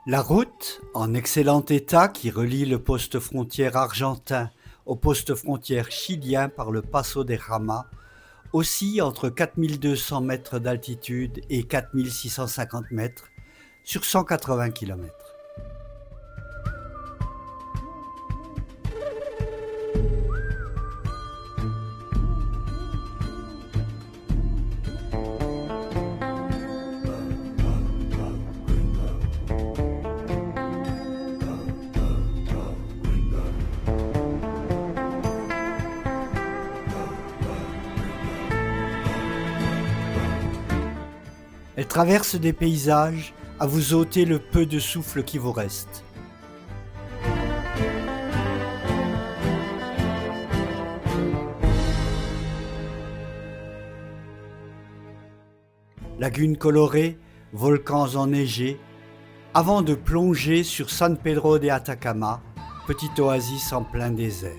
La route, en excellent état, qui relie le poste frontière argentin au poste frontière chilien par le Paso de Jama, oscille entre 4200 mètres d'altitude et 4650 mètres sur 180 km. Elle traverse des paysages à vous ôter le peu de souffle qui vous reste. Lagunes colorées, volcans enneigés, avant de plonger sur San Pedro de Atacama, petite oasis en plein désert.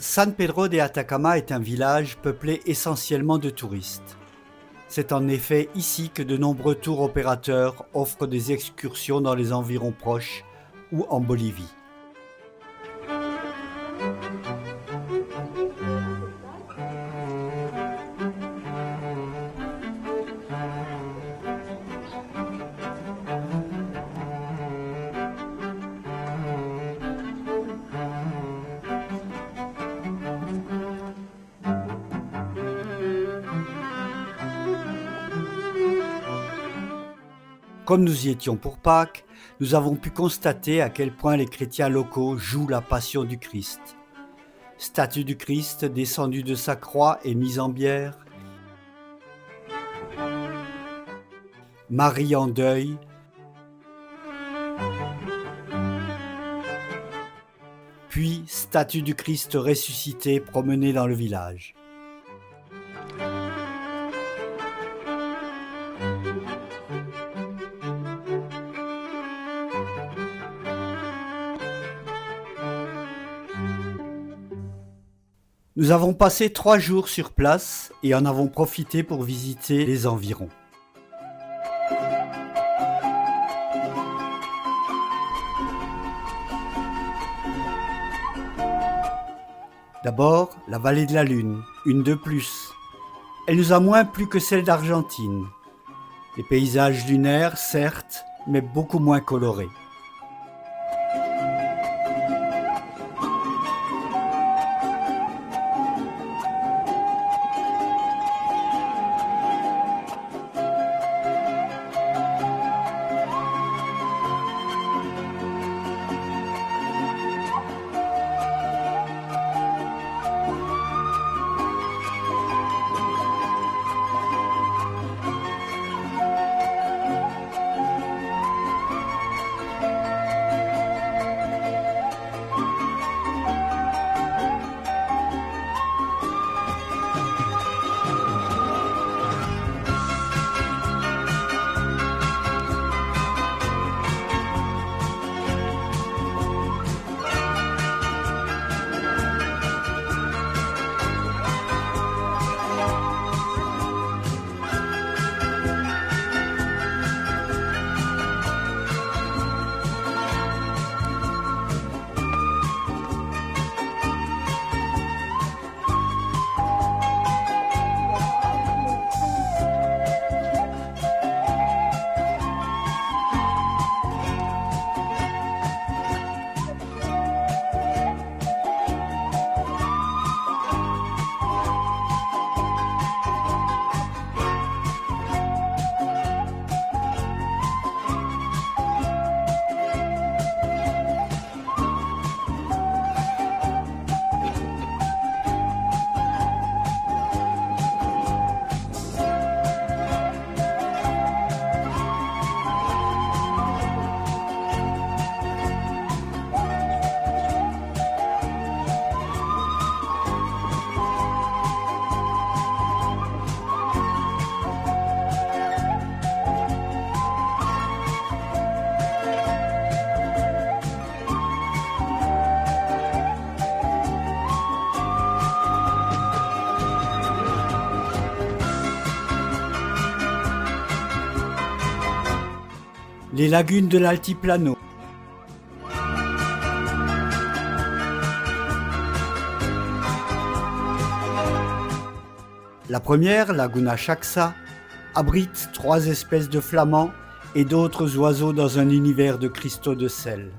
San Pedro de Atacama est un village peuplé essentiellement de touristes. C'est en effet ici que de nombreux tours opérateurs offrent des excursions dans les environs proches ou en Bolivie. Comme nous y étions pour Pâques, nous avons pu constater à quel point les chrétiens locaux jouent la passion du Christ. Statue du Christ descendue de sa croix et mise en bière. Marie en deuil. Puis statue du Christ ressuscité promenée dans le village. Nous avons passé 3 jours sur place et en avons profité pour visiter les environs. D'abord, la vallée de la Lune, une de plus. Elle nous a moins plu que celle d'Argentine. Les paysages lunaires, certes, mais beaucoup moins colorés. Les lagunes de l'Altiplano. La première, Laguna Shaxa, abrite 3 espèces de flamands et d'autres oiseaux dans un univers de cristaux de sel.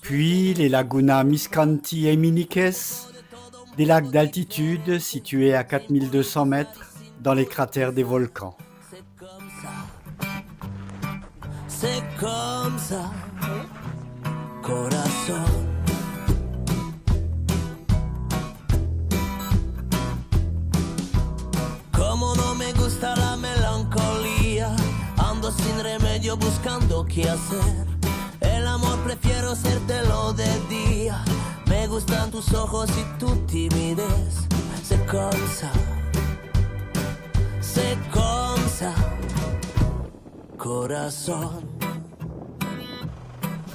Puis les lagunas Miscanthi et Miniques, des lacs d'altitude situés à 4200 mètres dans les cratères des volcans. C'est comme ça, corazón. Como no me gusta la melancolía, ando sin remedio buscando qué hacer. El amor prefiero hacértelo de día. Me gustan tus ojos y tu timidez. C'est comme ça, c'est comme ça, corazón.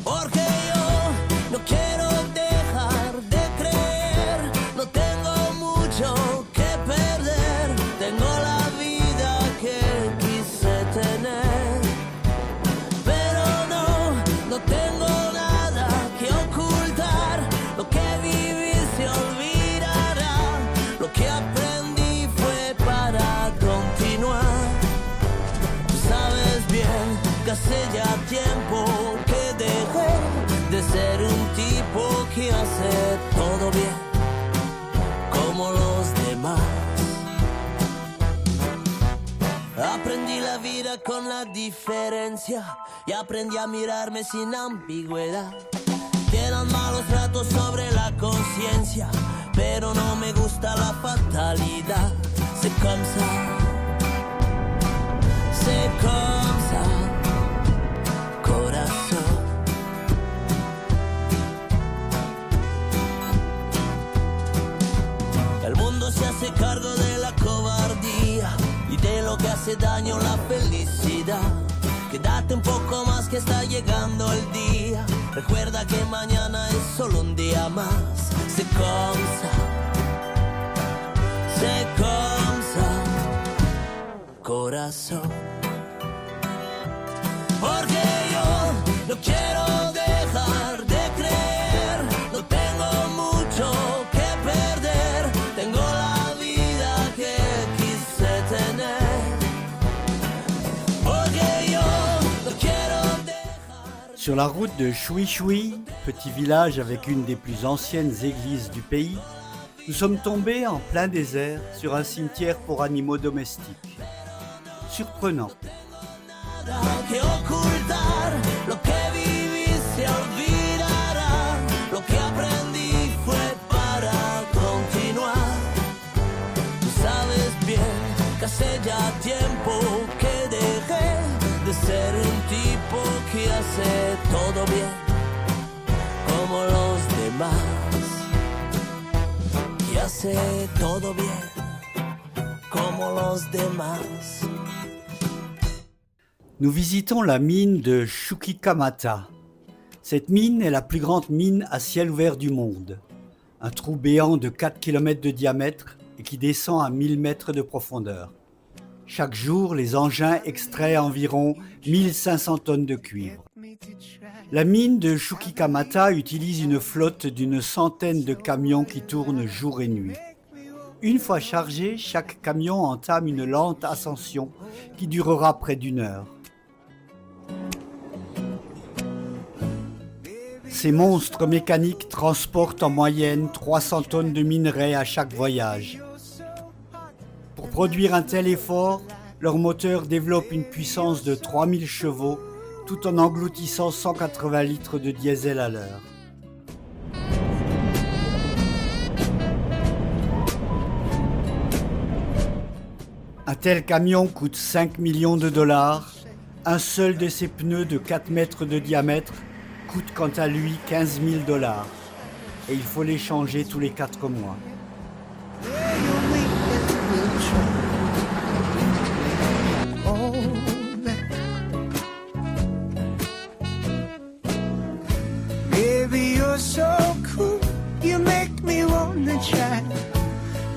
Porque yo no quiero dejar de creer, no tengo mucho que perder, tengo la vida que quise tener, pero no tengo nada que ocultar, lo que viví se olvidará, lo que aprendí fue para continuar. Tú sabes bien que hace ya tiempo que dejé de ser un tipo que hace todo bien, como los demás. Aprendí la vida con la diferencia y aprendí a mirarme sin ambigüedad. Quedan malos ratos sobre la conciencia, pero no me gusta la fatalidad. C'est comme ça, c'est comme ça, corazón. El mundo se hace cargo de la cobardía y de lo que hace daño la felicidad. Quédate un poco más que está llegando el día. Recuerda que mañana es solo un día más. C'est comme ça, c'est comme ça, corazón. Porque yo no quiero dejar de creer, no tengo mucho que perder, tengo la vida que quise tener. Porque yo no quiero dejar. Sur la route de Chui Chui, petit village avec une des plus anciennes églises du pays, nous sommes tombés en plein désert sur un cimetière pour animaux domestiques. Surprenant. Que ocultar, lo que viví se olvidará, lo que aprendí fue para continuar. Tú sabes bien que hace ya tiempo que dejé de ser un tipo que hace todo bien, como los demás, que hace todo bien, como los demás. Nous visitons la mine de Chuquicamata. Cette mine est la plus grande mine à ciel ouvert du monde. Un trou béant de 4 km de diamètre et qui descend à 1000 mètres de profondeur. Chaque jour, les engins extraient environ 1500 tonnes de cuivre. La mine de Chuquicamata utilise une flotte d'une centaine de camions qui tournent jour et nuit. Une fois chargé, chaque camion entame une lente ascension qui durera près d'1 heure. Ces monstres mécaniques transportent en moyenne 300 tonnes de minerais à chaque voyage. Pour produire un tel effort, leur moteur développe une puissance de 3000 chevaux tout en engloutissant 180 litres de diesel à l'heure. Un tel camion coûte 5 millions de dollars. Un seul de ses pneus de 4 mètres de diamètre coûte quant à lui 15 000 dollars. Et il faut les changer tous les 4 mois. Baby, you're so cool, you make me wanna try.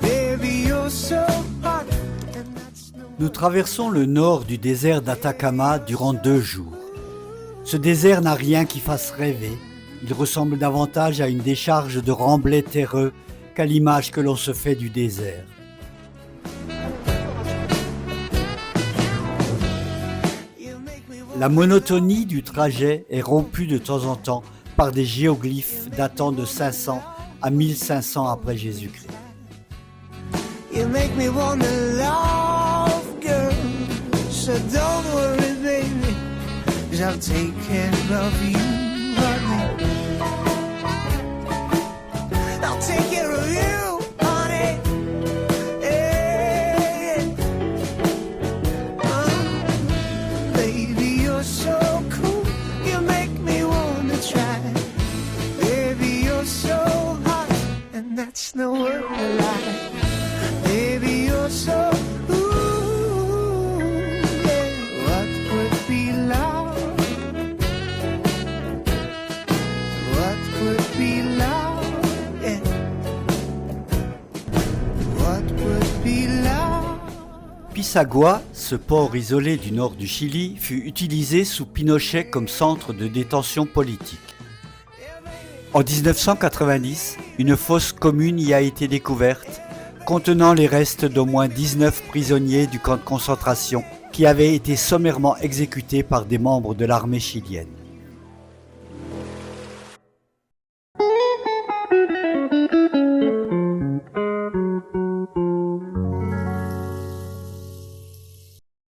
Baby, you're so hot. Nous traversons le nord du désert d'Atacama durant 2 jours. Ce désert n'a rien qui fasse rêver. Il ressemble davantage à une décharge de remblais terreux qu'à l'image que l'on se fait du désert. La monotonie du trajet est rompue de temps en temps par des géoglyphes datant de 500 à 1500 après Jésus-Christ. You make me wanna love, girl. So don't worry, baby, 'cause I'll take care of you, honey. I'll take care of you, honey. Yeah. Baby, you're so cool. You make me wanna try. Baby, you're so hot, and that's no word to lie. Baby, you're so ooh, yeah. What would be love? What would be love? Yeah. What would be love? Pisagua, ce port isolé du nord du Chili, fut utilisé sous Pinochet comme centre de détention politique. En 1990, une fosse commune y a été découverte, contenant les restes d'au moins 19 prisonniers du camp de concentration qui avaient été sommairement exécutés par des membres de l'armée chilienne.